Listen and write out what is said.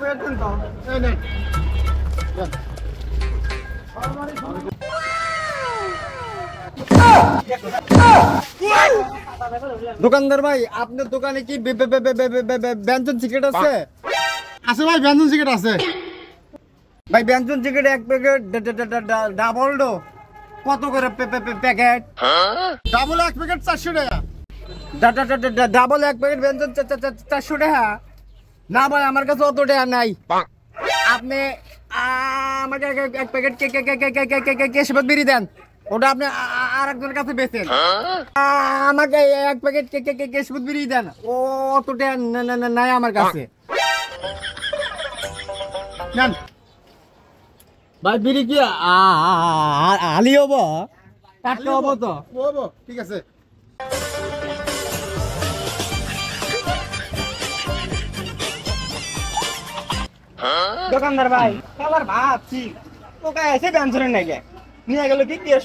Packet দেন তো। এই নেন। দোকানদার ভাই, আপনার দোকানে কি ব্যঞ্জন সিগারেট আছে? আছে ভাই, ব্যঞ্জন সিগারেট আছে। ভাই ব্যঞ্জন সিগারেট এক প্যাকেট ডাবল ডো কত করে প্যাকেট? ডাবল এক প্যাকেট 400 টাকা। ডাবল এক প্যাকেট ব্যঞ্জন 400 টাকা? না ভাই, আমার কাছে অত টাকা নাই। আপনি আমাকে এক প্যাকেট কেশবত বিড়ি দেন, ওটা আপনি আর একজনের কাছে বেচেন। আমাকে এক প্যাকেট কেশবত বিড়ি দেন, ও অত টাকা নাই আমার কাছে। নেন ভাই বিড়ি কি আলি হবো? টাটকা হবো তো? হবো, ঠিক আছে। দোকানদার ভাই, আবার ভাবছি ওকে এসে ব্যঞ্জনের নাকি নিয়ে গেল কি কেশ